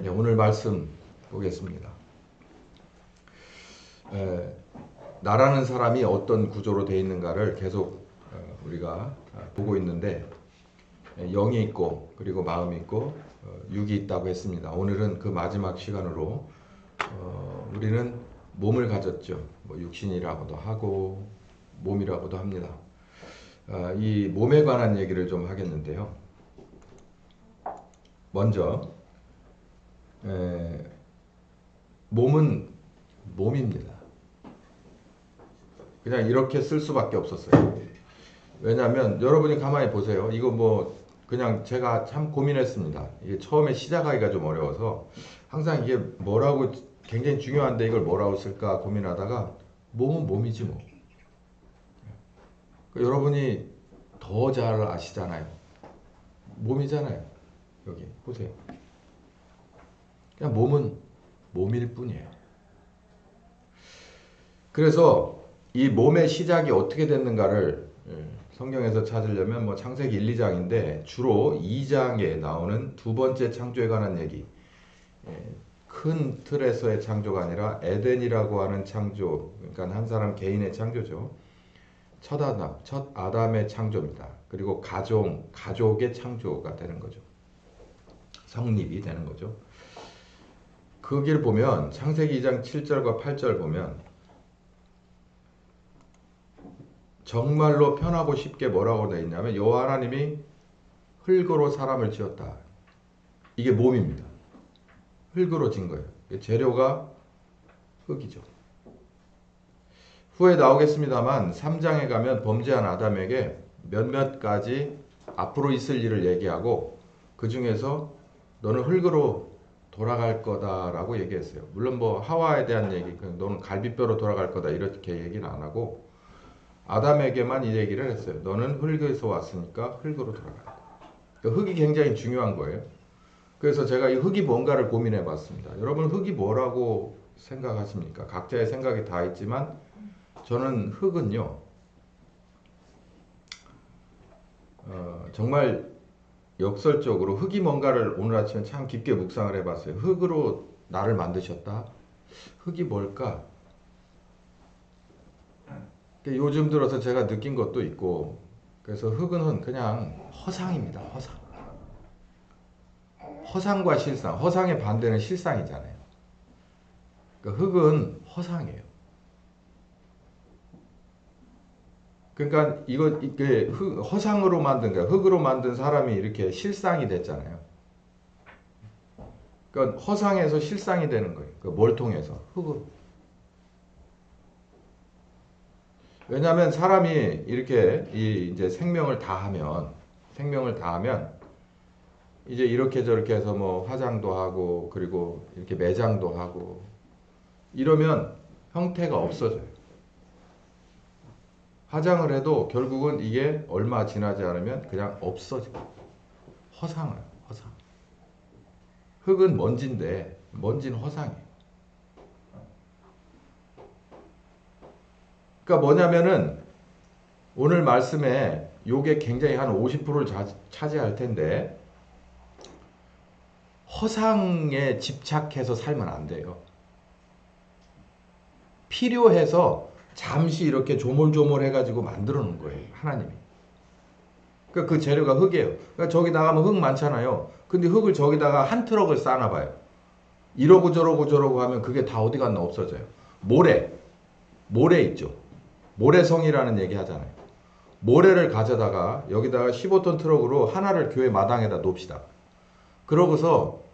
네, 오늘 말씀 보겠습니다. 나라는 사람이 어떤 구조로 되어 있는가를 계속 우리가 보고 있는데, 영이 있고 그리고 마음이 있고 육이 있다고 했습니다. 오늘은 그 마지막 시간으로 우리는 몸을 가졌죠. 뭐 육신이라고도 하고 몸이라고도 합니다. 이 몸에 관한 얘기를 좀 하겠는데요. 먼저 몸은 몸입니다. 그냥 이렇게 쓸 수밖에 없었어요. 왜냐하면 여러분이 가만히 보세요. 이거 뭐 그냥 제가 참 고민했습니다. 이게 처음에 시작하기가 좀 어려워서 항상 이게 뭐라고 굉장히 중요한데 이걸 뭐라고 쓸까 고민하다가 몸은 몸이지 뭐. 여러분이 더 잘 아시잖아요. 몸이잖아요. 여기 보세요. 그냥 몸은 몸일 뿐이에요. 그래서 이 몸의 시작이 어떻게 됐는가를 성경에서 찾으려면 뭐 창세기 1, 2장인데 주로 2장에 나오는 두 번째 창조에 관한 얘기, 큰 틀에서의 창조가 아니라 에덴이라고 하는 창조, 그러니까 한 사람 개인의 창조죠. 첫 아담의 창조입니다. 그리고 가족의 창조가 되는 거죠. 성립이 되는 거죠. 거기를 보면 창세기 2장 7절과 8절 보면 정말로 편하고 쉽게 뭐라고 되어 있냐면 여호와 하나님이 흙으로 사람을 지었다. 이게 몸입니다. 흙으로 진 거예요. 재료가 흙이죠. 후에 나오겠습니다만 3장에 가면 범죄한 아담에게 몇몇 가지 앞으로 있을 일을 얘기하고 그 중에서 너는 흙으로 돌아갈 거다라고 얘기했어요. 물론 뭐 하와에 대한 얘기, 너는 갈비뼈로 돌아갈 거다 이렇게 얘기는 안 하고 아담에게만 이 얘기를 했어요. 너는 흙에서 왔으니까 흙으로 돌아가라. 그러니까 흙이 굉장히 중요한 거예요. 그래서 제가 이 흙이 뭔가를 고민해 봤습니다. 여러분 흙이 뭐라고 생각하십니까? 각자의 생각이 다 있지만 저는 흙은요 정말 역설적으로 흙이 뭔가를 오늘 아침에 참 깊게 묵상을 해봤어요. 흙으로 나를 만드셨다. 흙이 뭘까? 요즘 들어서 제가 느낀 것도 있고, 그래서 흙은 그냥 허상입니다. 허상과 실상. 허상의 반대는 실상이잖아요. 그러니까 흙은 허상이에요. 그러니까 이게 허상으로 만든 거야. 흙으로 만든 사람이 이렇게 실상이 됐잖아요. 그러니까 허상에서 실상이 되는 거예요. 뭘 통해서? 흙으로. 왜냐하면 사람이 이렇게 이제 생명을 다하면 이제 이렇게 저렇게 해서 뭐 화장도 하고 그리고 이렇게 매장도 하고 이러면 형태가 없어져요. 화장을 해도 결국은 이게 얼마 지나지 않으면 그냥 없어지고 허상이에요. 허상. 흙은 먼지인데 먼지는 허상이에요. 그러니까 뭐냐면은 오늘 말씀에 요게 굉장히 한 50%를 차지할 텐데 허상에 집착해서 살면 안 돼요. 필요해서 잠시 이렇게 조물조물 해가지고 만들어 놓은 거예요. 하나님이. 그러니까 그 재료가 흙이에요. 그러니까 저기 나가면 흙 많잖아요. 근데 흙을 저기다가 한 트럭을 쌓나 봐요. 이러고 저러고 하면 그게 다 어디 갔나 없어져요. 모래 있죠. 모래성이라는 얘기 하잖아요. 모래를 가져다가 여기다가 15톤 트럭으로 하나를 교회 마당에다 놓읍시다. 그러고서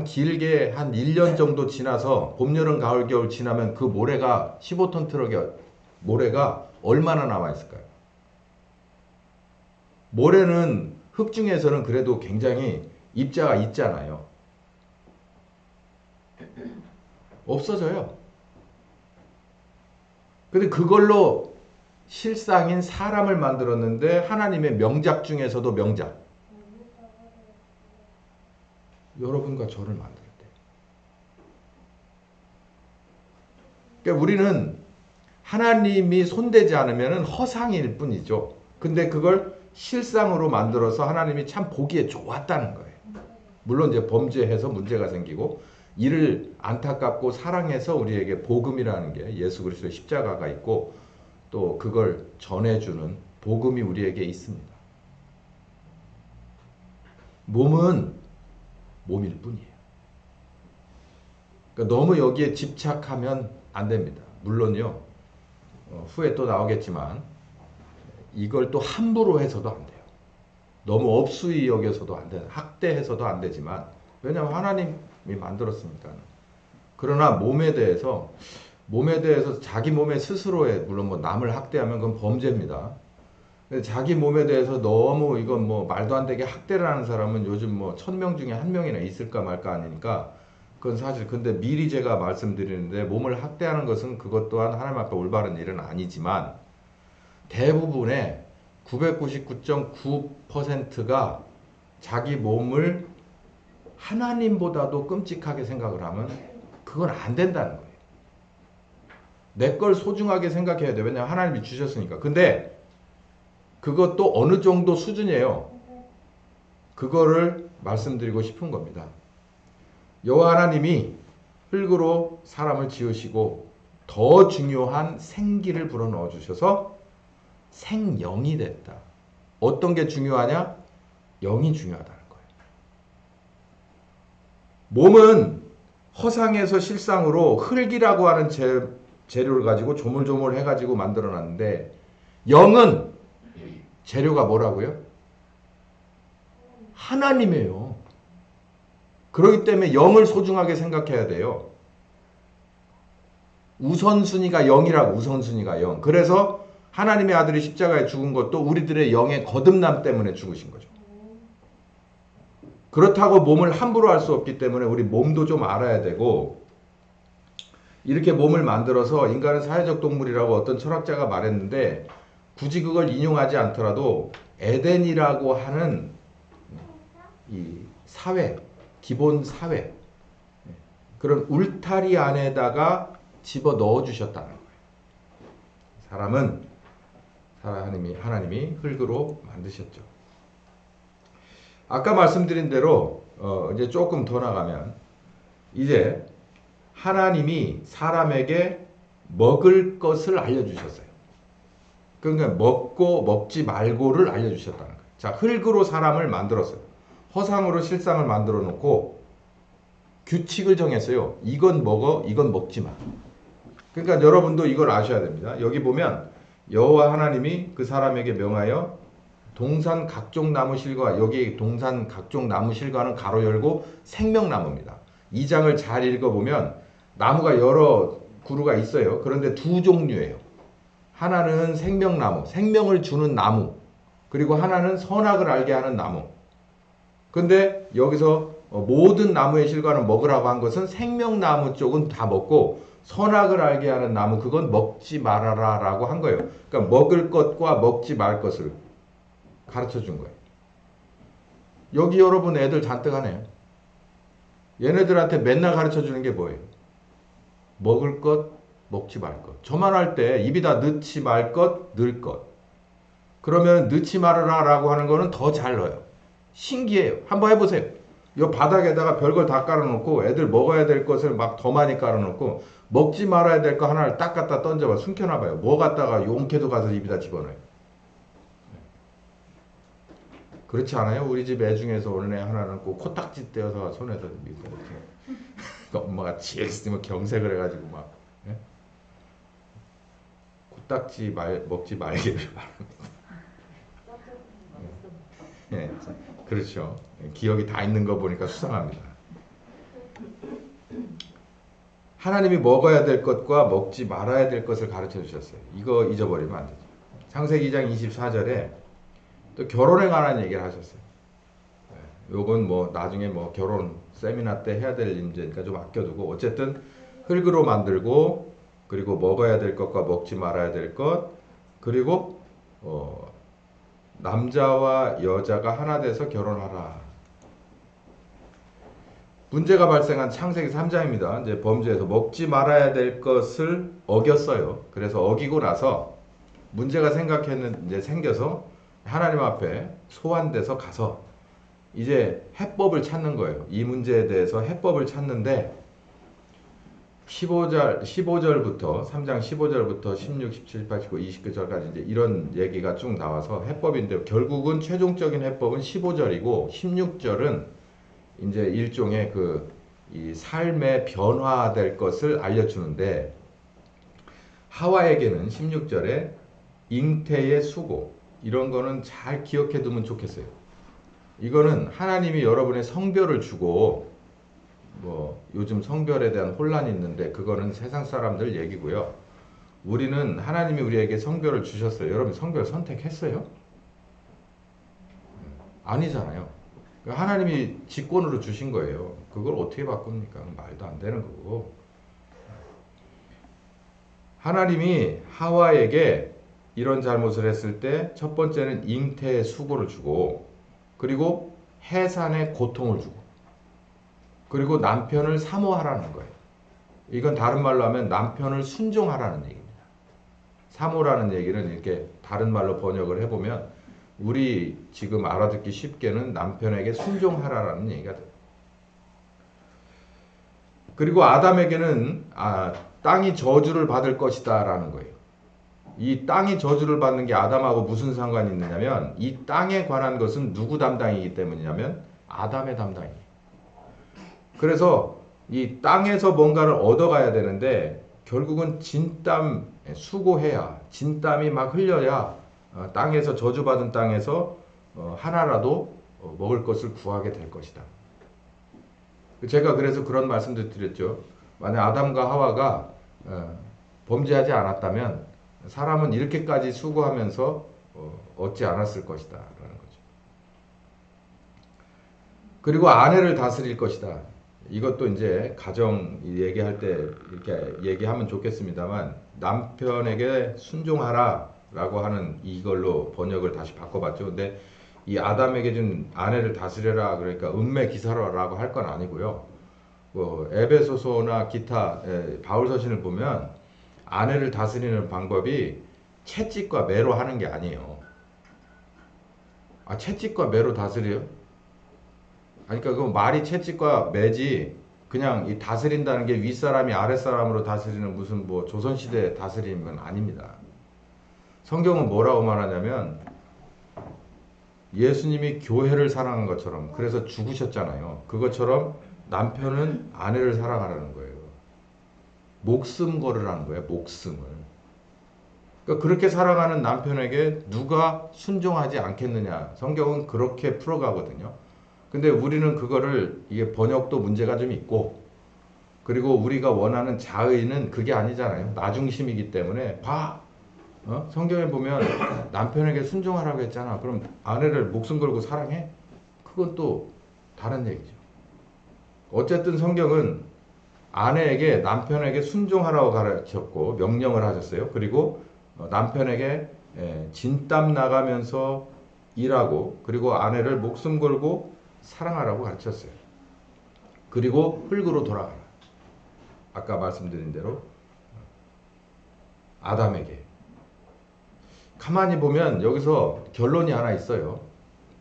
길게 한 1년 정도 지나서 봄, 여름, 가을, 겨울 지나면 그 모래가 15톤 트럭의 모래가 얼마나 남아있을까요? 모래는 흙 중에서는 그래도 굉장히 입자가 있잖아요. 없어져요. 근데 그걸로 실상인 사람을 만들었는데 하나님의 명작 중에서도 명작. 여러분과 저를 만들었대요. 그러니까 우리는 하나님이 손대지 않으면 허상일 뿐이죠. 근데 그걸 실상으로 만들어서 하나님이 참 보기에 좋았다는 거예요. 물론 이제 범죄해서 문제가 생기고 이를 안타깝고 사랑해서 우리에게 복음이라는 게 예수 그리스도의 십자가가 있고 또 그걸 전해주는 복음이 우리에게 있습니다. 몸은 몸일 뿐이에요. 그러니까 너무 여기에 집착하면 안 됩니다. 물론요, 후에 또 나오겠지만 이걸 또 함부로 해서도 안 돼요. 너무 업수히 여겨서도 안 돼요. 학대해서도 안 되지만 왜냐하면 하나님이 만들었으니까. 그러나 몸에 대해서 자기 몸에 스스로에 물론 뭐 남을 학대하면 그건 범죄입니다. 자기 몸에 대해서 너무 이건 뭐 말도 안 되게 학대를 하는 사람은 요즘 뭐 1000명 중에 1명이나 있을까 말까 아니니까 그건 사실 근데 미리 제가 말씀드리는데 몸을 학대하는 것은 그것 또한 하나님 앞에 올바른 일은 아니지만 대부분의 999.9%가 자기 몸을 하나님보다도 끔찍하게 생각을 하면 그건 안 된다는 거예요. 내 걸 소중하게 생각해야 돼. 왜냐하면 하나님이 주셨으니까. 근데 그것도 어느 정도 수준이에요. 그거를 말씀드리고 싶은 겁니다. 여호와 하나님이 흙으로 사람을 지으시고 더 중요한 생기를 불어넣어 주셔서 생영이 됐다. 어떤 게 중요하냐? 영이 중요하다는 거예요. 몸은 허상에서 실상으로 흙이라고 하는 재료를 가지고 조물조물 해가지고 만들어놨는데 영은 재료가 뭐라고요? 하나님이에요. 그렇기 때문에 영을 소중하게 생각해야 돼요. 우선순위가 영이라고, 우선순위가 영. 그래서 하나님의 아들이 십자가에 죽은 것도 우리들의 영의 거듭남 때문에 죽으신 거죠. 그렇다고 몸을 함부로 할 수 없기 때문에 우리 몸도 좀 알아야 되고, 이렇게 몸을 만들어서 인간은 사회적 동물이라고 어떤 철학자가 말했는데 굳이 그걸 인용하지 않더라도 에덴이라고 하는 이 사회, 기본 사회, 그런 울타리 안에다가 집어 넣어 주셨다는 거예요. 사람은 하나님이 흙으로 만드셨죠. 아까 말씀드린 대로 이제 조금 더 나가면 이제 하나님이 사람에게 먹을 것을 알려주셨어요. 그러니까 먹고 먹지 말고를 알려주셨다는 거예요. 자, 흙으로 사람을 만들었어요. 허상으로 실상을 만들어 놓고 규칙을 정했어요. 이건 먹어, 이건 먹지 마. 그러니까 여러분도 이걸 아셔야 됩니다. 여기 보면 여호와 하나님이 그 사람에게 명하여 동산 각종 나무 실과, 여기 동산 각종 나무 실과는 가로 열고 생명나무입니다. 이 장을 잘 읽어보면 나무가 여러 그루가 있어요. 그런데 두 종류예요. 하나는 생명나무, 생명을 주는 나무, 그리고 하나는 선악을 알게 하는 나무. 근데 여기서 모든 나무의 실과는 먹으라고 한 것은 생명나무 쪽은 다 먹고 선악을 알게 하는 나무, 그건 먹지 말아라 라고 한 거예요. 그러니까 먹을 것과 먹지 말 것을 가르쳐 준 거예요. 여기 여러분 애들 잔뜩 하네요. 얘네들한테 맨날 가르쳐 주는 게 뭐예요? 먹을 것, 먹지 말 것. 저만 할 때 입에다 넣지 말 것, 넣을 것. 그러면 넣지 말아라 라고 하는 거는 더 잘 넣어요. 신기해요. 한번 해보세요. 이 바닥에다가 별걸 다 깔아놓고 애들 먹어야 될 것을 막 더 많이 깔아놓고 먹지 말아야 될 거 하나를 딱 갖다 던져봐. 숨겨놔봐요. 뭐 갖다가 용케도 가서 입에다 집어넣어요. 그렇지 않아요? 우리 집 애 중에서 어느 애 하나는 꼭 코딱지 떼어서 손에서 이렇게 엄마가 지혜 있으면 경색을 해가지고 막 코딱지 먹지 말기를 바랍니다. 예, 그렇죠. 기억이 다 있는 거 보니까 수상합니다. 하나님이 먹어야 될 것과 먹지 말아야 될 것을 가르쳐 주셨어요. 이거 잊어버리면 안 되죠. 창세기 2장 24절에 또 결혼에 관한 얘기를 하셨어요. 요건 뭐 나중에 뭐 결혼 세미나 때 해야 될 문제니까 좀 아껴두고, 어쨌든 흙으로 만들고, 그리고 먹어야 될 것과 먹지 말아야 될 것, 그리고 남자와 여자가 하나 돼서 결혼하라. 문제가 발생한 창세기 3장입니다. 이제 범죄에서 먹지 말아야 될 것을 어겼어요. 그래서 어기고 나서 문제가 생겨서 하나님 앞에 소환돼서 가서 이제 해법을 찾는 거예요. 이 문제에 대해서 해법을 찾는데 15절부터 3장 15절부터 16, 17, 18, 19, 20절까지 이제 이런 얘기가 쭉 나와서 해법인데 결국은 최종적인 해법은 15절이고 16절은 이제 일종의 이 삶의 변화될 것을 알려주는데 하와에게는 16절에 잉태의 수고 이런 거는 잘 기억해 두면 좋겠어요. 이거는 하나님이 여러분의 성별을 주고 뭐 요즘 성별에 대한 혼란이 있는데 그거는 세상 사람들 얘기고요. 우리는 하나님이 우리에게 성별을 주셨어요. 여러분 성별 선택했어요? 아니잖아요. 하나님이 직권으로 주신 거예요. 그걸 어떻게 바꿉니까? 말도 안 되는 거고. 하나님이 하와에게 이런 잘못을 했을 때 첫 번째는 잉태의 수고를 주고 그리고 해산의 고통을 주고 그리고 남편을 사모하라는 거예요. 이건 다른 말로 하면 남편을 순종하라는 얘기입니다. 사모라는 얘기는 이렇게 다른 말로 번역을 해보면 우리 지금 알아듣기 쉽게는 남편에게 순종하라라는 얘기가 돼요. 그리고 아담에게는 땅이 저주를 받을 것이다 라는 거예요. 이 땅이 저주를 받는 게 아담하고 무슨 상관이 있느냐면 이 땅에 관한 것은 누구 담당이기 때문이냐면 아담의 담당이에요. 그래서 이 땅에서 뭔가를 얻어가야 되는데 결국은 진땀 수고해야 진땀이 막 흘려야 땅에서 저주받은 땅에서 하나라도 먹을 것을 구하게 될 것이다. 제가 그래서 그런 말씀도 드렸죠. 만약 아담과 하와가 범죄하지 않았다면 사람은 이렇게까지 수고하면서 얻지 않았을 것이다 라는 거죠. 그리고 아내를 다스릴 것이다. 이것도 이제 가정 얘기할 때 이렇게 얘기하면 좋겠습니다만 남편에게 순종하라 라고 하는 이걸로 번역을 다시 바꿔봤죠. 근데 이 아담에게 준 아내를 다스려라 그러니까 음매기사라라고 할 건 아니고요. 뭐 에베소서나 기타 바울서신을 보면 아내를 다스리는 방법이 채찍과 매로 하는 게 아니에요. 채찍과 매로 다스려요? 그러니까 그 말이 채찍과 매지 그냥 이 다스린다는 게 윗사람이 아랫사람으로 다스리는 무슨 뭐 조선시대 다스리는 아닙니다. 성경은 뭐라고 말하냐면 예수님이 교회를 사랑한 것처럼 그래서 죽으셨잖아요. 그것처럼 남편은 아내를 사랑하라는 거예요. 목숨 걸으라는 거예요. 목숨을. 그러니까 그렇게 사랑하는 남편에게 누가 순종하지 않겠느냐. 성경은 그렇게 풀어가거든요. 근데 우리는 그거를 이게 번역도 문제가 좀 있고 그리고 우리가 원하는 자의는 그게 아니잖아요. 나중심이기 때문에 성경에 보면 남편에게 순종하라고 했잖아. 그럼 아내를 목숨 걸고 사랑해? 그건 또 다른 얘기죠. 어쨌든 성경은 아내에게 남편에게 순종하라고 가르쳤고 명령을 하셨어요. 그리고 남편에게 진땀 나가면서 일하고 그리고 아내를 목숨 걸고 사랑하라고 가르쳤어요. 그리고 흙으로 돌아가라. 아까 말씀드린 대로 아담에게. 가만히 보면 여기서 결론이 하나 있어요.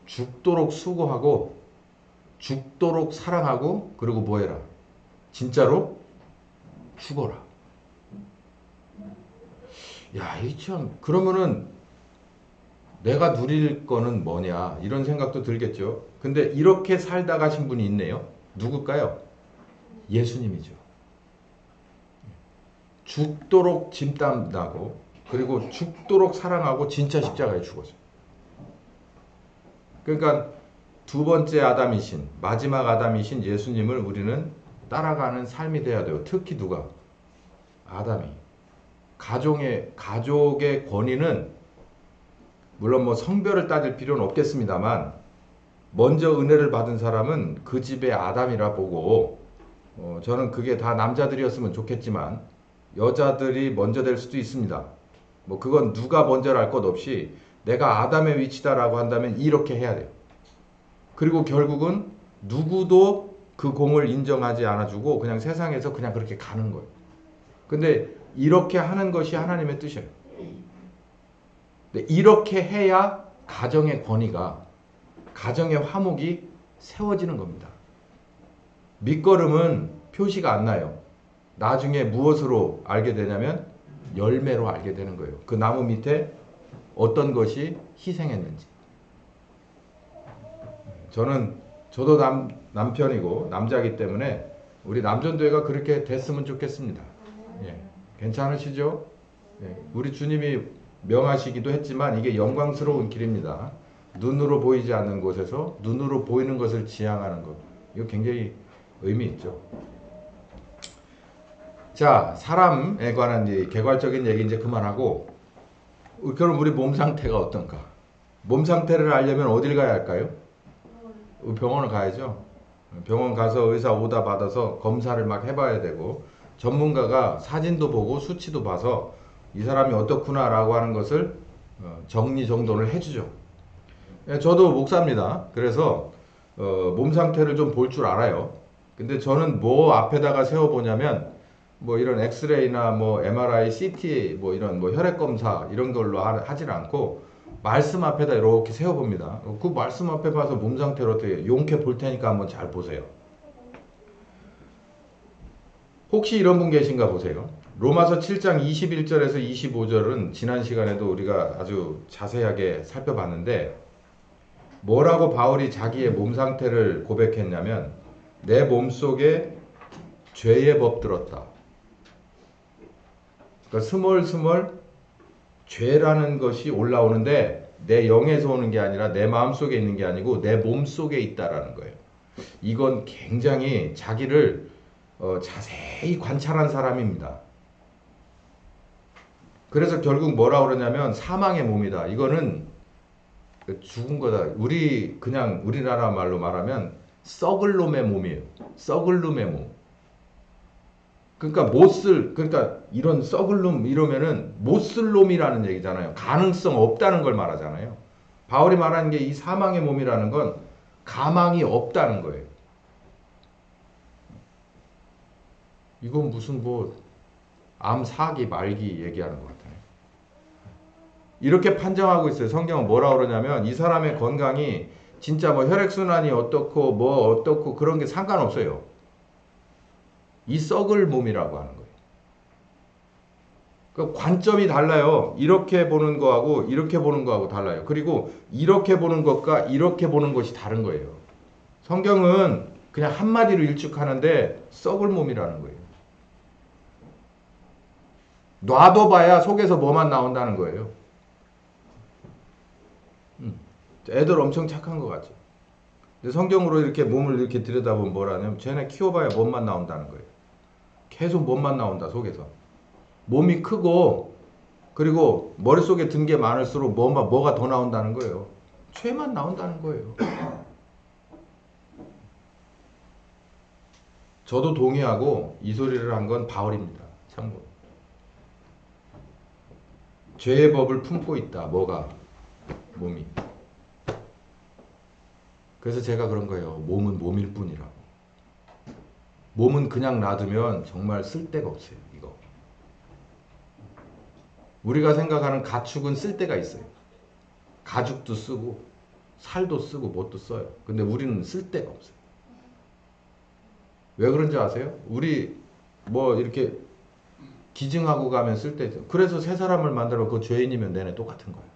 죽도록 수고하고 죽도록 사랑하고 그리고 뭐해라. 진짜로 죽어라. 야, 이 참 그러면은 내가 누릴 거는 뭐냐 이런 생각도 들겠죠. 근데 이렇게 살다 가신 분이 있네요. 누굴까요? 예수님이죠. 죽도록 진땀 나고 그리고 죽도록 사랑하고 진짜 십자가에 죽었어요. 그러니까 두 번째 아담이신 마지막 아담이신 예수님을 우리는 따라가는 삶이 돼야 돼요. 특히 누가? 아담이. 가족의 권위는 물론 뭐 성별을 따질 필요는 없겠습니다만 먼저 은혜를 받은 사람은 그 집의 아담이라 보고 저는 그게 다 남자들이었으면 좋겠지만 여자들이 먼저 될 수도 있습니다. 뭐 그건 누가 먼저랄 것 없이 내가 아담의 위치다라고 한다면 이렇게 해야 돼요. 그리고 결국은 누구도 그 공을 인정하지 않아주고 그냥 세상에서 그냥 그렇게 가는 거예요. 근데 이렇게 하는 것이 하나님의 뜻이에요. 근데 이렇게 해야 가정의 권위가 가정의 화목이 세워지는 겁니다. 밑거름은 표시가 안 나요. 나중에 무엇으로 알게 되냐면 열매로 알게 되는 거예요. 그 나무 밑에 어떤 것이 희생했는지. 저도 남편이고 남자이기 때문에 우리 남전도회가 그렇게 됐으면 좋겠습니다. 예, 괜찮으시죠? 예, 우리 주님이 명하시기도 했지만 이게 영광스러운 길입니다. 눈으로 보이지 않는 곳에서 눈으로 보이는 것을 지향하는 것. 이거 굉장히 의미 있죠. 자, 사람에 관한 개괄적인 얘기 이제 그만하고, 그럼 우리 몸 상태가 어떤가? 몸 상태를 알려면 어딜 가야 할까요? 병원을 가야죠. 병원 가서 의사 오다 받아서 검사를 막 해봐야 되고, 전문가가 사진도 보고 수치도 봐서 이 사람이 어떻구나라고 하는 것을 정리정돈을 해주죠. 저도 목사입니다. 그래서 몸 상태를 좀 볼 줄 알아요. 근데 저는 뭐 앞에다가 세워보냐면 뭐 이런 엑스레이나 뭐 MRI, CT 뭐 이런 뭐 혈액 검사 이런 걸로 하질 않고 말씀 앞에다 이렇게 세워봅니다. 그 말씀 앞에 봐서 몸 상태를 어떻게 용케 볼 테니까 한번 잘 보세요. 혹시 이런 분 계신가 보세요. 로마서 7장 21절에서 25절은 지난 시간에도 우리가 아주 자세하게 살펴봤는데 뭐라고 바울이 자기의 몸 상태를 고백했냐면 내 몸속에 죄의 법 들었다. 그러니까 스멀스멀 죄라는 것이 올라오는데 내 영에서 오는 게 아니라 내 마음속에 있는 게 아니고 내 몸속에 있다라는 거예요. 이건 굉장히 자기를 자세히 관찰한 사람입니다. 그래서 결국 뭐라 그러냐면 사망의 몸이다. 이거는 죽은 거다. 그냥 우리나라 말로 말하면 썩을 놈의 몸이에요. 썩을 놈의 몸. 그러니까 이런 썩을 놈 이러면은 못 쓸 놈이라는 얘기잖아요. 가능성 없다는 걸 말하잖아요. 바울이 말하는 게 이 사망의 몸이라는 건 가망이 없다는 거예요. 이건 무슨 암 사기 말기 얘기하는 것 같아요. 이렇게 판정하고 있어요. 성경은 뭐라 그러냐면 이 사람의 건강이 진짜 뭐 혈액순환이 어떻고 뭐 어떻고 그런 게 상관없어요. 이 썩을 몸이라고 하는 거예요. 그 관점이 달라요. 이렇게 보는 거하고 이렇게 보는 거하고 달라요. 그리고 이렇게 보는 것과 이렇게 보는 것이 다른 거예요. 성경은 그냥 한마디로 일축하는데 썩을 몸이라는 거예요. 놔둬봐야 속에서 뭐만 나온다는 거예요. 애들 엄청 착한 것 같죠. 근데 성경으로 이렇게 몸을 이렇게 들여다보면 뭐라냐면 쟤네 키워봐야 몸만 나온다는 거예요. 계속 몸만 나온다 속에서. 몸이 크고 그리고 머릿속에 든 게 많을수록 뭐가 더 나온다는 거예요. 죄만 나온다는 거예요. 저도 동의하고 이 소리를 한 건 바울입니다. 참고로. 죄의 법을 품고 있다. 몸이. 그래서 제가 그런 거예요. 몸은 몸일 뿐이라고. 몸은 그냥 놔두면 정말 쓸데가 없어요. 이거. 우리가 생각하는 가축은 쓸데가 있어요. 가죽도 쓰고 살도 쓰고 뭣도 써요. 근데 우리는 쓸데가 없어요. 왜 그런지 아세요? 우리 뭐 이렇게 기증하고 가면 쓸데있어요. 그래서 새 사람을 만들어 그 죄인이면 내내 똑같은 거예요.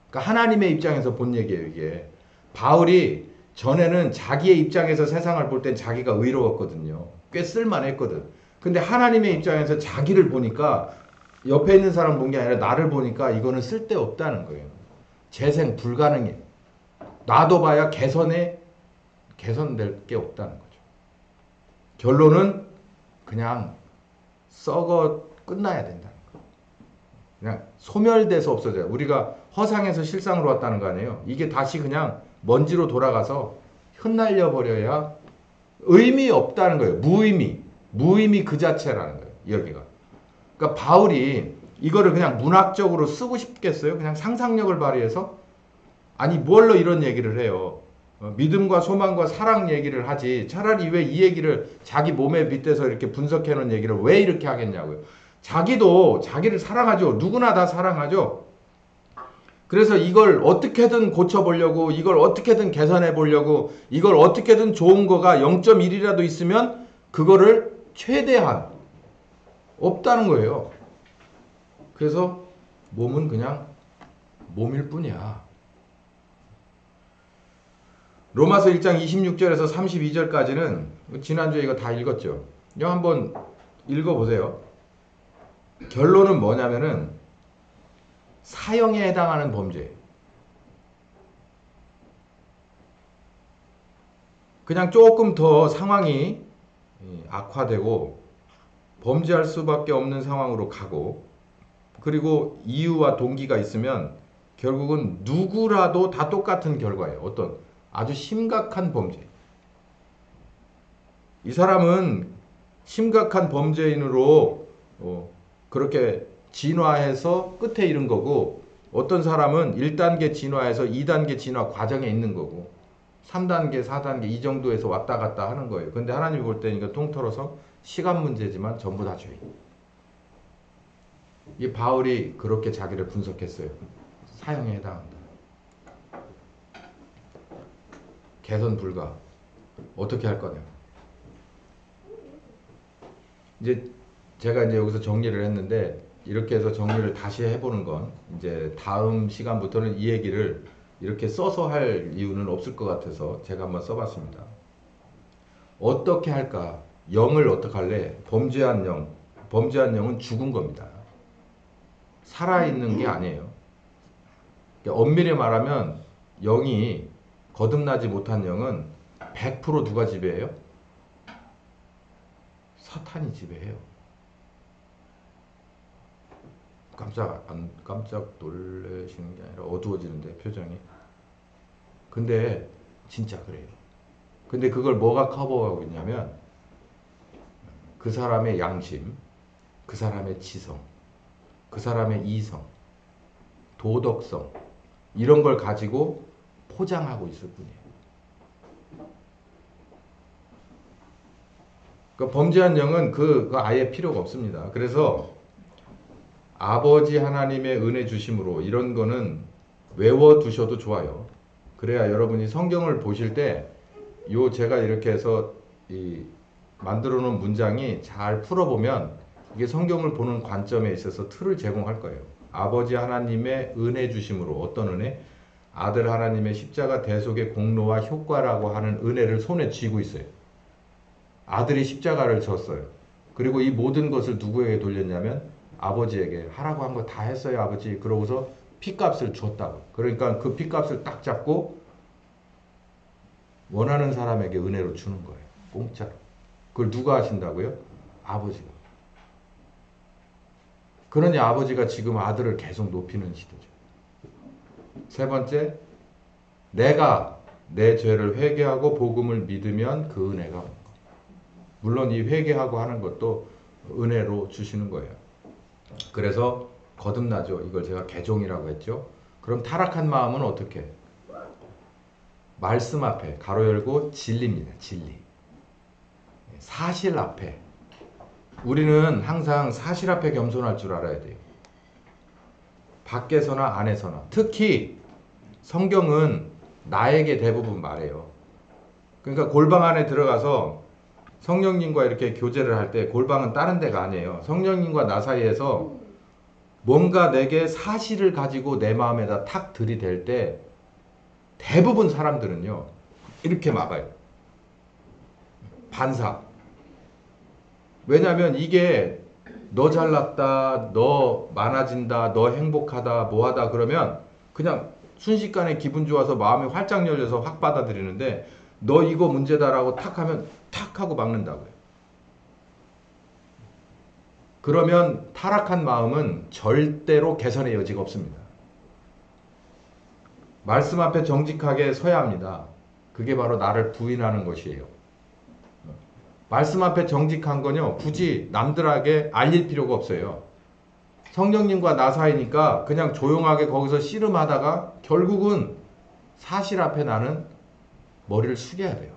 그러니까 하나님의 입장에서 본 얘기예요. 이게. 바울이 전에는 자기의 입장에서 세상을 볼 땐 자기가 의로웠거든요. 꽤 쓸만했거든. 근데 하나님의 입장에서 자기를 보니까 옆에 있는 사람 본 게 아니라 나를 보니까 이거는 쓸데없다는 거예요. 재생 불가능해. 놔둬봐야 개선될 게 없다는 거죠. 결론은 그냥 썩어 끝나야 된다는 거예요. 그냥 소멸돼서 없어져요. 우리가 허상에서 실상으로 왔다는 거 아니에요. 이게 다시 그냥 먼지로 돌아가서 흩날려 버려야 의미 없다는 거예요. 무의미 그 자체라는 거예요. 여기가. 그러니까 바울이 이거를 그냥 문학적으로 쓰고 싶겠어요? 그냥 상상력을 발휘해서? 아니 뭘로 이런 얘기를 해요. 믿음과 소망과 사랑 얘기를 하지. 차라리 왜 이 얘기를 자기 몸에 빗대서 이렇게 분석해 놓은 얘기를 왜 이렇게 하겠냐고요. 자기도 자기를 사랑하죠. 누구나 다 사랑하죠. 그래서 이걸 어떻게든 고쳐보려고, 이걸 어떻게든 개선해 보려고, 이걸 어떻게든 좋은 거가 0.1이라도 있으면 그거를 최대한 없다는 거예요. 그래서 몸은 그냥 몸일 뿐이야. 로마서 1장 26절에서 32절까지는 지난주에 이거 다 읽었죠. 이거 한번 읽어보세요. 결론은 뭐냐면은 사형에 해당하는 범죄. 그냥 조금 더 상황이 악화되고 범죄할 수밖에 없는 상황으로 가고, 그리고 이유와 동기가 있으면 결국은 누구라도 다 똑같은 결과예요. 어떤 아주 심각한 범죄. 이 사람은 심각한 범죄인으로 그렇게 진화해서 끝에 이른 거고, 어떤 사람은 1단계 진화해서 2단계 진화 과정에 있는 거고, 3단계, 4단계 이 정도에서 왔다 갔다 하는 거예요. 근데 하나님이 볼 때는 이거 통틀어서 시간 문제지만 전부 다 죄인. 이 바울이 그렇게 자기를 분석했어요. 사형에 해당한다. 개선 불가. 어떻게 할 거냐. 이제 제가 이제 여기서 정리를 했는데, 이렇게 해서 정리를 다시 해보는 건 이제 다음 시간부터는 이 얘기를 이렇게 써서 할 이유는 없을 것 같아서 제가 한번 써봤습니다. 어떻게 할까? 영을 어떻게 할래? 범죄한 영. 범죄한 영은 죽은 겁니다. 살아있는 게 아니에요. 엄밀히 말하면 영이 거듭나지 못한 영은 100% 누가 지배해요? 사탄이 지배해요. 깜짝 놀라시는 게 아니라 어두워지는데 표정이. 근데 진짜 그래요. 근데 그걸 뭐가 커버하고 있냐면 그 사람의 양심, 그 사람의 지성, 그 사람의 이성, 도덕성, 이런 걸 가지고 포장하고 있을 뿐이에요. 그 범죄한 영은 그 아예 필요가 없습니다. 그래서 아버지 하나님의 은혜 주심으로 이런 거는 외워두셔도 좋아요. 그래야 여러분이 성경을 보실 때 제가 이렇게 해서 만들어 놓은 문장이 잘 풀어보면 이게 성경을 보는 관점에 있어서 틀을 제공할 거예요. 아버지 하나님의 은혜 주심으로, 어떤 은혜? 아들 하나님의 십자가 대속의 공로와 효과라고 하는 은혜를 손에 쥐고 있어요. 아들이 십자가를 졌어요. 그리고 이 모든 것을 누구에게 돌렸냐면 아버지에게. 하라고 한 거 다 했어요, 아버지. 그러고서 핏값을 줬다고. 그러니까 그 핏값을 딱 잡고 원하는 사람에게 은혜로 주는 거예요. 공짜로. 그걸 누가 하신다고요? 아버지가. 그러니 아버지가 지금 아들을 계속 높이는 시대죠. 세 번째, 내가 내 죄를 회개하고 복음을 믿으면 그 은혜가 오는 거. 물론 이 회개하고 하는 것도 은혜로 주시는 거예요. 그래서 거듭나죠. 이걸 제가 개종이라고 했죠. 그럼 타락한 마음은 어떻게? 말씀 앞에 가로 열고 진리입니다. 진리. 사실 앞에. 우리는 항상 사실 앞에 겸손할 줄 알아야 돼요. 밖에서나 안에서나. 특히 성경은 나에게 대부분 말해요. 그러니까 골방 안에 들어가서 성령님과 이렇게 교제를 할 때 골방은 다른 데가 아니에요. 성령님과 나 사이에서 뭔가 내게 사실을 가지고 내 마음에다 탁 들이댈 때 대부분 사람들은요, 이렇게 막아요. 반사. 왜냐면 이게 너 잘났다, 너 많아진다, 너 행복하다, 뭐하다 그러면 그냥 순식간에 기분 좋아서 마음이 활짝 열려서 확 받아들이는데, 너 이거 문제다라고 탁 하면 탁 하고 막는다고요. 그러면 타락한 마음은 절대로 개선의 여지가 없습니다. 말씀 앞에 정직하게 서야 합니다. 그게 바로 나를 부인하는 것이에요. 말씀 앞에 정직한 건요, 굳이 남들에게 알릴 필요가 없어요. 성령님과 나 사이니까 그냥 조용하게 거기서 씨름하다가 결국은 사실 앞에 나는 머리를 숙여야 돼요.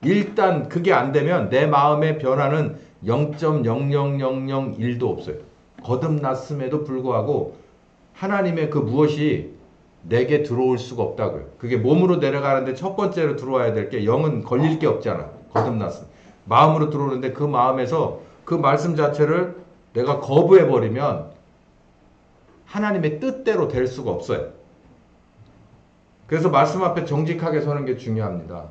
일단 그게 안 되면 내 마음의 변화는 0.00001도 없어요. 거듭났음에도 불구하고 하나님의 그 무엇이 내게 들어올 수가 없다고요. 그게 몸으로 내려가는데 첫 번째로 들어와야 될 게 영은 걸릴 게 없잖아. 거듭났어. 마음으로 들어오는데 그 마음에서 그 말씀 자체를 내가 거부해버리면 하나님의 뜻대로 될 수가 없어요. 그래서 말씀 앞에 정직하게 서는 게 중요합니다.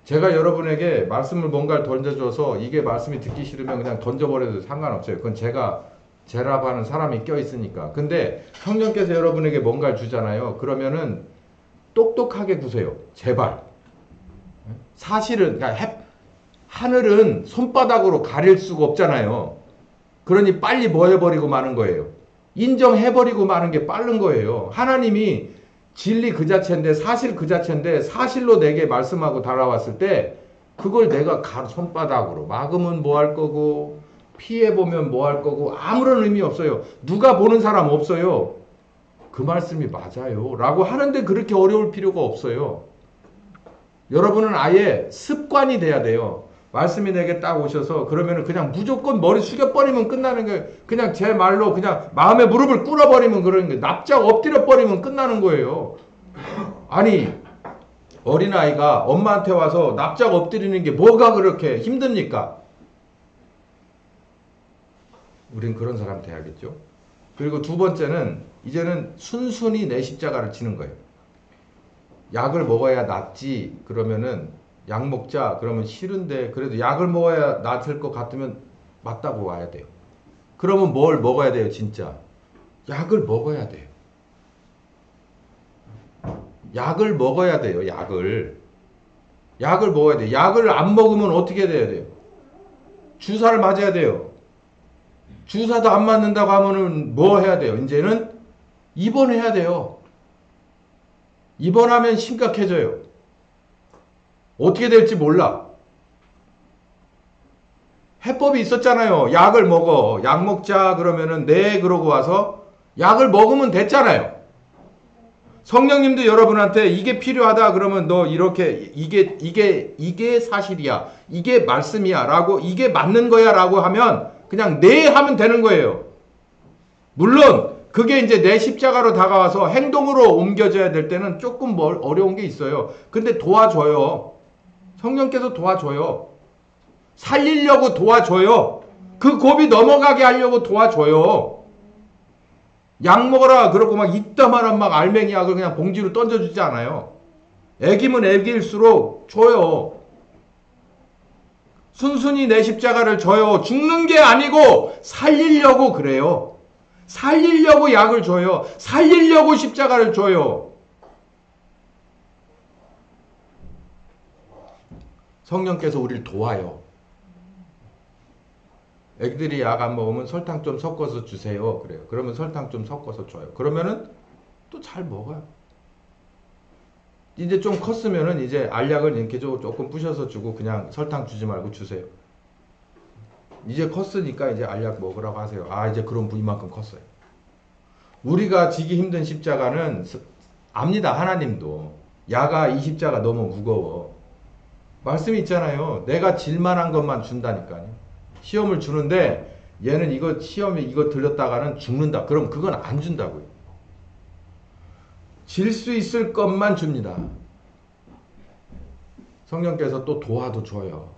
제가 여러분에게 말씀을 뭔가를 던져줘서 이게 말씀이 듣기 싫으면 그냥 던져버려도 상관없어요. 그건 제가 제랍하는 사람이 껴있으니까. 근데 성령께서 여러분에게 뭔가를 주잖아요. 그러면은 똑똑하게 구세요. 제발. 사실은 그러니까 하늘은 손바닥으로 가릴 수가 없잖아요. 그러니 빨리 뭐 해버리고 마는 거예요. 인정해버리고 마는 게 빠른 거예요. 하나님이 진리 그 자체인데 사실 그 자체인데 사실로 내게 말씀하고 달아왔을 때 그걸 내가 손바닥으로 막으면 뭐 할 거고 피해보면 뭐 할 거고 아무런 의미 없어요. 누가 보는 사람 없어요. 그 말씀이 맞아요 라고 하는데 그렇게 어려울 필요가 없어요. 여러분은 아예 습관이 돼야 돼요. 말씀이 내게 딱 오셔서 그러면은 그냥 무조건 머리 숙여버리면 끝나는 거예요. 그냥 제 말로 그냥 마음의 무릎을 꿇어버리면 그러는 거예요. 납작 엎드려버리면 끝나는 거예요. 아니 어린아이가 엄마한테 와서 납작 엎드리는 게 뭐가 그렇게 힘듭니까? 우린 그런 사람 돼야겠죠. 그리고 두 번째는 이제는 순순히 내 십자가를 지는 거예요. 약을 먹어야 낫지 그러면은 약 먹자 그러면 싫은데 그래도 약을 먹어야 낫을 것 같으면 맞다고 와야 돼요. 그러면 뭘 먹어야 돼요 진짜? 약을 먹어야 돼요. 약을 먹어야 돼요. 약을 먹어야 돼요. 약을 안 먹으면 어떻게 돼야 돼요? 주사를 맞아야 돼요. 주사도 안 맞는다고 하면은 뭐 해야 돼요? 이제는 입원해야 돼요. 입원하면 심각해져요. 어떻게 될지 몰라. 해법이 있었잖아요. 약을 먹어. 약 먹자 그러면은 네 그러고 와서 약을 먹으면 됐잖아요. 성령님도 여러분한테 이게 필요하다 그러면 너 이렇게 이게 사실이야. 이게 말씀이야. 라고 이게 맞는 거야. 라고 하면 그냥 네 하면 되는 거예요. 물론 그게 이제 내 십자가로 다가와서 행동으로 옮겨져야 될 때는 조금 어려운 게 있어요. 근데 도와줘요. 성령께서 도와줘요. 살리려고 도와줘요. 그 고비 넘어가게 하려고 도와줘요. 약 먹어라 그러고 막 이따만한 막 알맹이 약을 그냥 봉지로 던져주지 않아요. 애기면 애기일수록 줘요. 순순히 내 십자가를 져요. 죽는 게 아니고 살리려고 그래요. 살리려고 약을 줘요. 살리려고 십자가를 줘요. 성령께서 우리를 도와요. 애기들이 약 안 먹으면 설탕 좀 섞어서 주세요. 그래요. 그러면 설탕 좀 섞어서 줘요. 그러면은 또 잘 먹어요. 이제 좀 컸으면은 이제 알약을 이렇게 조금 부셔서 주고 그냥 설탕 주지 말고 주세요. 이제 컸으니까 이제 알약 먹으라고 하세요. 아 이제 그럼 이만큼 컸어요. 우리가 지기 힘든 십자가는 압니다. 하나님도. 야가 이 십자가 너무 무거워. 말씀이 있잖아요. 내가 질만한 것만 준다니까요. 시험을 주는데 얘는 이거 시험에 이거 들렸다가는 죽는다. 그럼 그건 안 준다고요. 질 수 있을 것만 줍니다. 성령께서 또 도와도 줘요.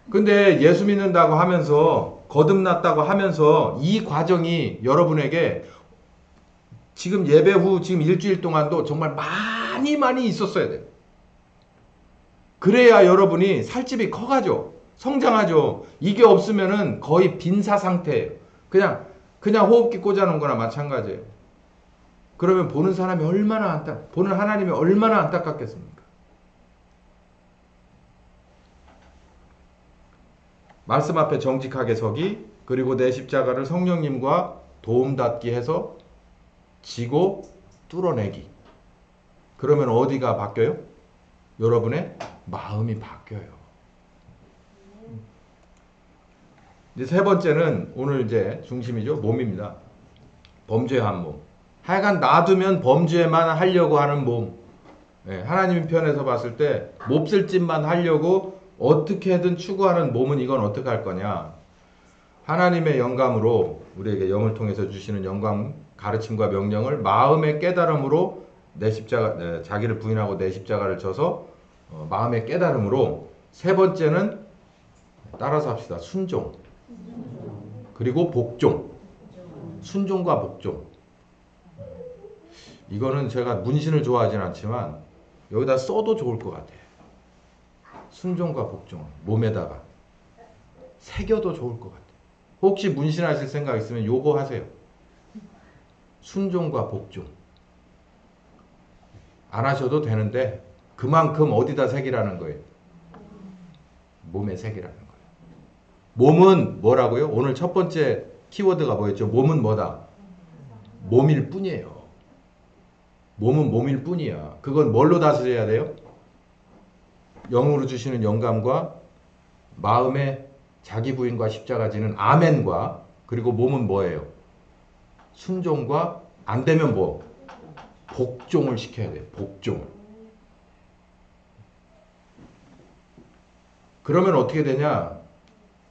근데 예수 믿는다고 하면서 거듭났다고 하면서 이 과정이 여러분에게 지금 예배 후 지금 일주일 동안도 정말 많이 있었어야 돼요. 그래야 여러분이 살집이 커가죠. 성장하죠. 이게 없으면은 거의 빈사 상태예요. 그냥 호흡기 꽂아놓은 거나 마찬가지예요. 그러면 보는 사람이 보는 하나님이 얼마나 안타깝겠습니까? 말씀 앞에 정직하게 서기, 그리고 내 십자가를 성령님과 도움닫기 해서 지고 뚫어내기. 그러면 어디가 바뀌어요? 여러분의 마음이 바뀌어요. 이제 세 번째는 오늘 이제 중심이죠. 몸입니다. 범죄한 몸. 하여간 놔두면 범죄만 하려고 하는 몸. 네, 하나님 편에서 봤을 때 몹쓸 짓만 하려고 어떻게든 추구하는 몸은 이건 어떻게 할 거냐. 하나님의 영감으로 우리에게 영을 통해서 주시는 영감 가르침과 명령을 마음의 깨달음으로 내 십자가, 자기를 부인하고 내 십자가를 져서 마음의 깨달음으로, 세 번째는 따라서 합시다. 순종. 그리고 복종. 순종과 복종. 이거는 제가 문신을 좋아하진 않지만 여기다 써도 좋을 것 같아요. 순종과 복종. 몸에다가 새겨도 좋을 것 같아요. 혹시 문신하실 생각 있으면 요거 하세요. 순종과 복종. 안 하셔도 되는데 그만큼 어디다 새기라는 거예요. 몸에 새기라는 거예요. 몸은 뭐라고요? 오늘 첫 번째 키워드가 뭐였죠? 몸은 뭐다? 몸일 뿐이에요. 몸은 몸일 뿐이야. 그건 뭘로 다스려야 돼요? 영으로 주시는 영감과 마음의 자기 부인과 십자가 지는 아멘과, 그리고 몸은 뭐예요? 순종과, 안 되면 뭐? 복종을 시켜야 돼요. 복종. 그러면 어떻게 되냐?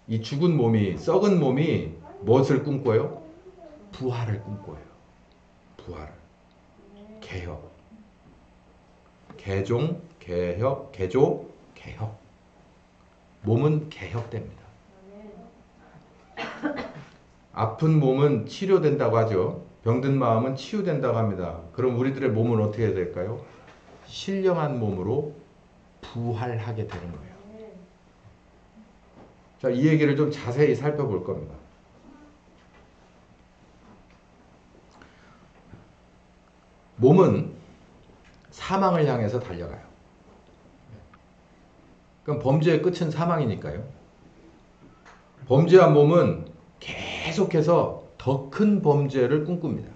이 죽은 몸이, 썩은 몸이 무엇을 꿈꿔요? 부활을 꿈꿔요. 부활을. 개혁. 개종, 개혁, 개조, 개혁. 몸은 개혁됩니다. 아픈 몸은 치료된다고 하죠. 병든 마음은 치유된다고 합니다. 그럼 우리들의 몸은 어떻게 될까요? 신령한 몸으로 부활하게 되는 거예요. 자, 이 얘기를 좀 자세히 살펴볼 겁니다. 몸은 사망을 향해서 달려가요. 그럼 범죄의 끝은 사망이니까요. 범죄한 몸은 계속해서 더 큰 범죄를 꿈꿉니다.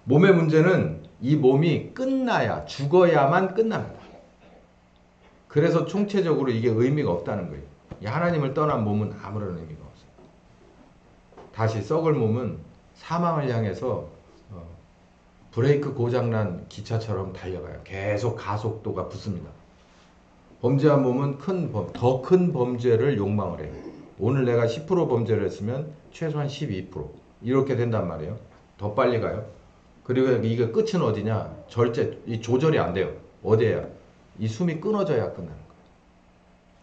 몸의 문제는 이 몸이 끝나야, 죽어야만 끝납니다. 그래서 총체적으로 이게 의미가 없다는 거예요. 이 하나님을 떠난 몸은 아무런 의미가 없어요. 다시 썩을 몸은 사망을 향해서 브레이크 고장난 기차처럼 달려가요. 계속 가속도가 붙습니다. 범죄한 몸은 더 큰 범죄를 욕망을 해요. 오늘 내가 10% 범죄를 했으면 최소한 12% 이렇게 된단 말이에요. 더 빨리 가요. 그리고 이게 끝은 어디냐? 이 조절이 안 돼요. 어디에요? 이 숨이 끊어져야 끝나는 거예요.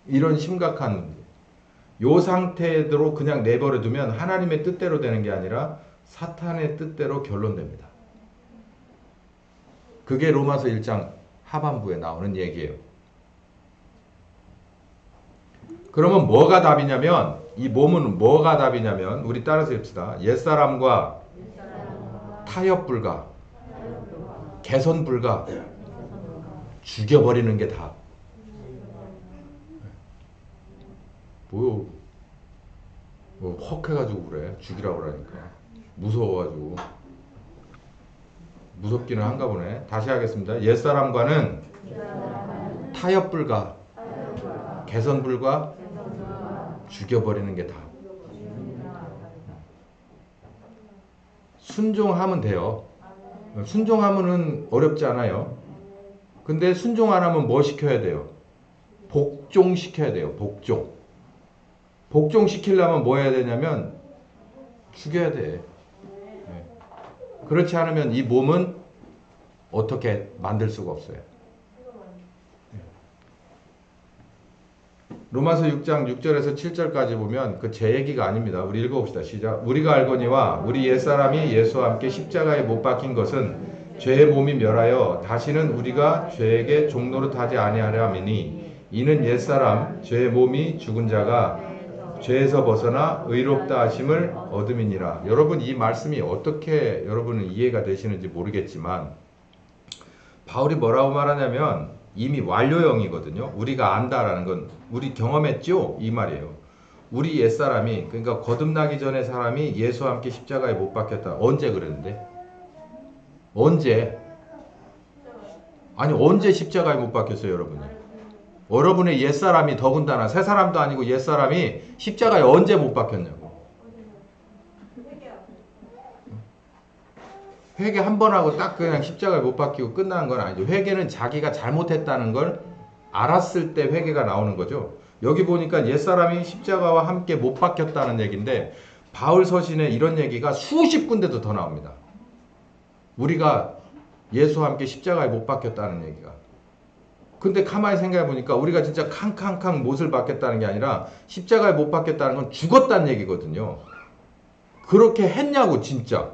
이런 심각한 문제. 이 상태로 그냥 내버려 두면 하나님의 뜻대로 되는 게 아니라 사탄의 뜻대로 결론됩니다. 그게 로마서 1장 하반부에 나오는 얘기예요. 그러면 뭐가 답이냐면, 이 몸은 뭐가 답이냐면, 우리 따라서 합시다. 옛사람과 타협 불가, 개선 불가, 죽여버리는 게 답. 뭐 헉 해가지고 그래. 죽이라고 그러니까. 무서워가지고. 무섭기는 한가 보네. 다시 하겠습니다. 옛사람과는 타협 불가, 개선 불가, 죽여버리는 게 답. 순종하면 돼요. 순종하면은 어렵지 않아요. 근데 순종 안 하면 뭐 시켜야 돼요? 복종시켜야 돼요. 복종. 복종시키려면 뭐 해야 되냐면 죽여야 돼. 그렇지 않으면 이 몸은 어떻게 만들 수가 없어요. 로마서 6장 6절에서 7절까지 보면 그 제 얘기가 아닙니다. 우리 읽어봅시다. 시작. 우리가 알거니와 우리 옛사람이 예수와 함께 십자가에 못 박힌 것은 죄의 몸이 멸하여 다시는 우리가 죄에게 종노릇하지 아니하려 함이니 이는 옛사람 죄의 몸이 죽은 자가 죄에서 벗어나 의롭다 하심을 얻음이니라. 여러분, 이 말씀이 어떻게 여러분은 이해가 되시는지 모르겠지만 바울이 뭐라고 말하냐면 이미 완료형이거든요. 우리가 안다라는 건 우리 경험했죠? 이 말이에요. 우리 옛사람이, 그러니까 거듭나기 전에 사람이 예수와 함께 십자가에 못 박혔다. 언제 그랬는데? 언제? 아니, 언제 십자가에 못 박혔어요, 여러분이? 여러분의 옛사람이, 더군다나 새 사람도 아니고 옛사람이 십자가에 언제 못 박혔냐고. 회개 한 번 하고 딱 그냥 십자가에 못 박히고 끝나는 건 아니죠. 회개는 자기가 잘못했다는 걸 알았을 때 회개가 나오는 거죠. 여기 보니까 옛사람이 십자가와 함께 못 박혔다는 얘기인데 바울 서신에 이런 얘기가 수십 군데도 더 나옵니다. 우리가 예수와 함께 십자가에 못 박혔다는 얘기가. 근데 가만히 생각해 보니까 우리가 진짜 캉캉캉 못을 박혔다는 게 아니라 십자가에 못 박혔다는 건 죽었다는 얘기거든요. 그렇게 했냐고 진짜.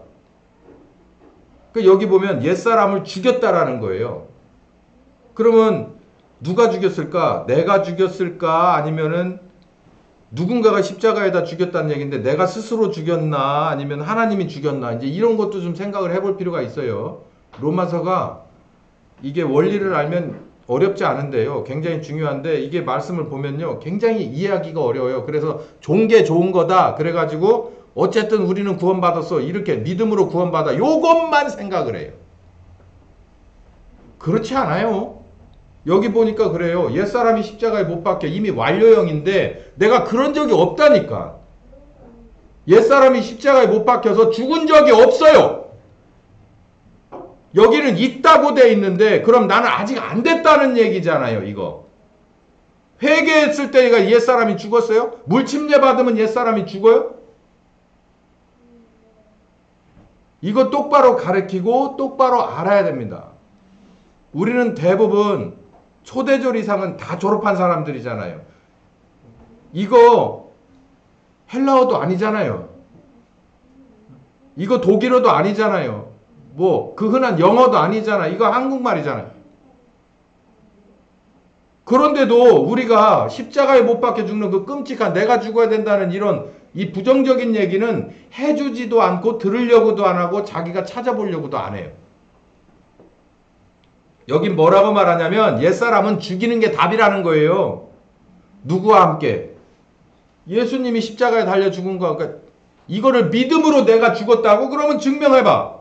그 여기 보면 옛사람을 죽였다라는 거예요. 그러면 누가 죽였을까? 내가 죽였을까? 아니면은 누군가가 십자가에다 죽였다는 얘기인데 내가 스스로 죽였나? 아니면 하나님이 죽였나? 이제 이런 것도 좀 생각을 해볼 필요가 있어요. 로마서가 이게 원리를 알면 어렵지 않은데요. 굉장히 중요한데 이게 말씀을 보면요. 굉장히 이해하기가 어려워요. 그래서 좋은 게 좋은 거다. 그래가지고 어쨌든 우리는 구원받았어. 이렇게 믿음으로 구원받아. 요것만 생각을 해요. 그렇지 않아요. 여기 보니까 그래요. 옛사람이 십자가에 못 박혀 이미 완료형인데 내가 그런 적이 없다니까. 옛사람이 십자가에 못 박혀서 죽은 적이 없어요. 여기는 있다고 돼 있는데 그럼 나는 아직 안 됐다는 얘기잖아요. 이거. 회개했을 때가 옛사람이 죽었어요? 물침례 받으면 옛사람이 죽어요? 이거 똑바로 가르치고 똑바로 알아야 됩니다. 우리는 대부분 초대절 이상은 다 졸업한 사람들이잖아요. 이거 헬라어도 아니잖아요. 이거 독일어도 아니잖아요. 뭐 그 흔한 영어도 아니잖아. 이거 한국말이잖아요. 그런데도 우리가 십자가에 못 박혀 죽는 그 끔찍한 내가 죽어야 된다는 이런 이 부정적인 얘기는 해주지도 않고 들으려고도 안 하고 자기가 찾아보려고도 안 해요. 여긴 뭐라고 말하냐면 옛사람은 죽이는 게 답이라는 거예요. 누구와 함께? 예수님이 십자가에 달려 죽은 거. 그러니까 이거를 믿음으로 내가 죽었다고? 그러면 증명해봐.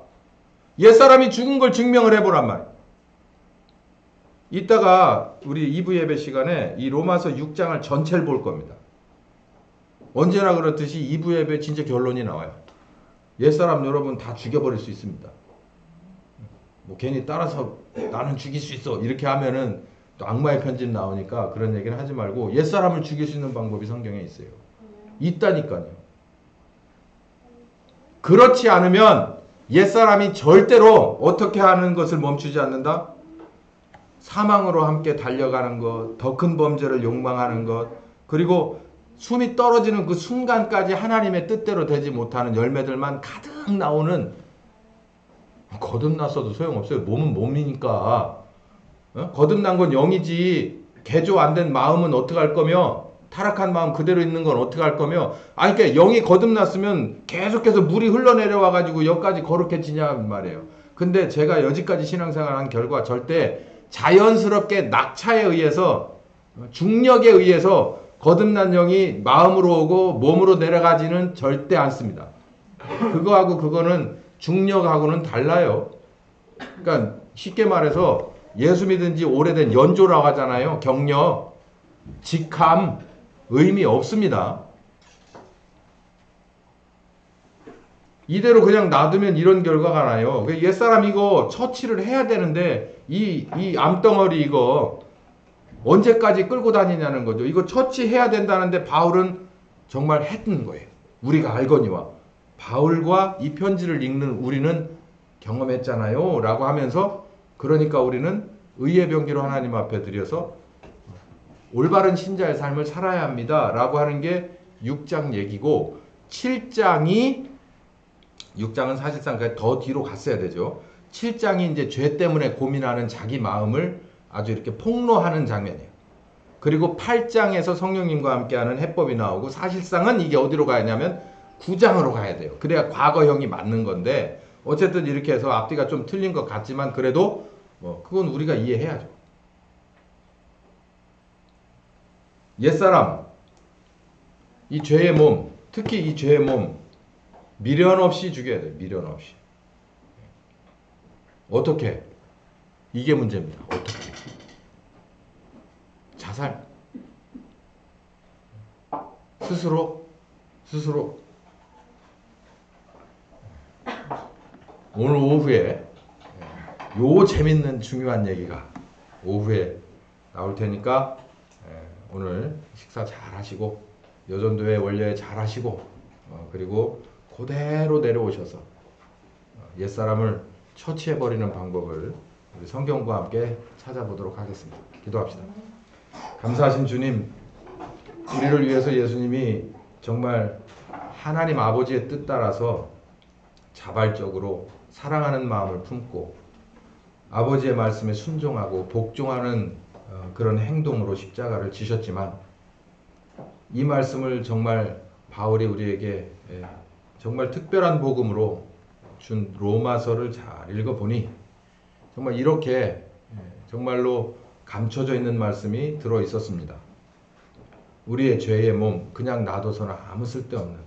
옛사람이 죽은 걸 증명을 해보란 말이야. 이따가 우리 2부 예배 시간에 이 로마서 6장을 전체를 볼 겁니다. 언제나 그렇듯이 2부 예배 진짜 결론이 나와요. 옛사람 여러분 다 죽여버릴 수 있습니다. 뭐 괜히 따라서 나는 죽일 수 있어 이렇게 하면은 또 악마의 편집 나오니까 그런 얘기는 하지 말고 옛사람을 죽일 수 있는 방법이 성경에 있어요. 있다니까요. 그렇지 않으면 옛사람이 절대로 어떻게 하는 것을 멈추지 않는다? 사망으로 함께 달려가는 것, 더 큰 범죄를 욕망하는 것, 그리고 숨이 떨어지는 그 순간까지 하나님의 뜻대로 되지 못하는 열매들만 가득 나오는, 거듭났어도 소용없어요. 몸은 몸이니까. 거듭난 건 영이지 개조 안 된 마음은 어떡할 거며, 타락한 마음 그대로 있는 건 어떡할 거며. 아니 그러니까 영이 거듭났으면 계속해서 물이 흘러내려와 가지고 여기까지 거룩해지냐 말이에요. 근데 제가 여지까지 신앙생활 한 결과 절대 자연스럽게 낙차에 의해서, 중력에 의해서 거듭난 영이 마음으로 오고 몸으로 내려가지는 절대 않습니다. 그거하고 그거는 중력하고는 달라요. 그러니까 쉽게 말해서 예수 믿은 지 오래된 연조라고 하잖아요. 경력, 직함, 의미 없습니다. 이대로 그냥 놔두면 이런 결과가 나요. 옛사람 이거 처치를 해야 되는데 이 암덩어리 이거 언제까지 끌고 다니냐는 거죠. 이거 처치해야 된다는데 바울은 정말 했던 거예요. 우리가 알거니와 바울과 이 편지를 읽는 우리는 경험했잖아요 라고 하면서, 그러니까 우리는 의의 병기로 하나님 앞에 드려서 올바른 신자의 삶을 살아야 합니다 라고 하는 게 6장 얘기고, 6장은 사실상 더 뒤로 갔어야 되죠. 7장이 이제 죄 때문에 고민하는 자기 마음을 아주 이렇게 폭로하는 장면이에요. 그리고 8장에서 성령님과 함께하는 해법이 나오고, 사실상은 이게 어디로 가야 하냐면 9장으로 가야 돼요. 그래야 과거형이 맞는 건데, 어쨌든 이렇게 해서 앞뒤가 좀 틀린 것 같지만 그래도 그건 우리가 이해해야죠. 옛사람, 이 죄의 몸, 특히 이 죄의 몸 미련 없이 죽여야 돼요. 미련 없이. 어떻게? 이게 문제입니다. 어떻게? 자살. 스스로. 오늘 오후에 요 재밌는 중요한 얘기가 오후에 나올 테니까 오늘 식사 잘 하시고, 여전도회 원래 잘 하시고, 그리고 그대로 내려오셔서 옛사람을 처치해버리는 방법을 우리 성경과 함께 찾아보도록 하겠습니다. 기도합시다. 감사하신 주님, 우리를 위해서 예수님이 정말 하나님 아버지의 뜻 따라서 자발적으로 사랑하는 마음을 품고 아버지의 말씀에 순종하고 복종하는 그런 행동으로 십자가를 지셨지만, 이 말씀을 정말 바울이 우리에게 정말 특별한 복음으로 준 로마서를 잘 읽어보니 정말 이렇게 정말로 감춰져 있는 말씀이 들어 있었습니다. 우리의 죄의 몸 그냥 놔둬서는 아무 쓸데없는,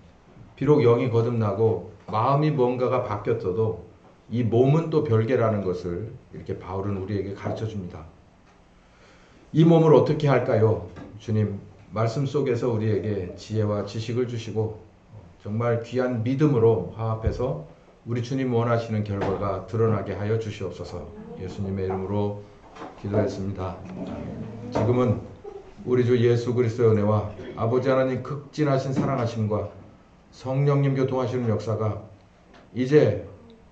비록 영이 거듭나고 마음이 뭔가가 바뀌었어도 이 몸은 또 별개라는 것을 이렇게 바울은 우리에게 가르쳐 줍니다. 이 몸을 어떻게 할까요? 주님, 말씀 속에서 우리에게 지혜와 지식을 주시고 정말 귀한 믿음으로 화합해서 우리 주님 원하시는 결과가 드러나게 하여 주시옵소서. 예수님의 이름으로 기도했습니다. 지금은 우리 주 예수 그리스도의 은혜와 아버지 하나님 극진하신 사랑하심과 성령님 교통하시는 역사가 이제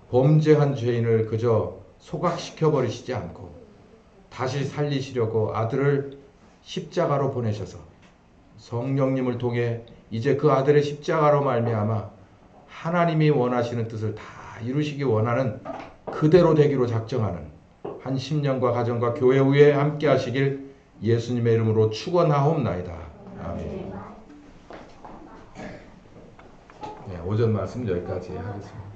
범죄한 죄인을 그저 소각시켜 버리시지 않고 다시 살리시려고 아들을 십자가로 보내셔서 성령님을 통해 이제 그 아들의 십자가로 말미암아 하나님이 원하시는 뜻을 다 이루시기 원하는 그대로 되기로 작정하는 한 심령과 가정과 교회 위에 함께 하시길 예수님의 이름으로 축원하옵나이다. 아멘. 네, 오전 말씀 여기까지 하겠습니다.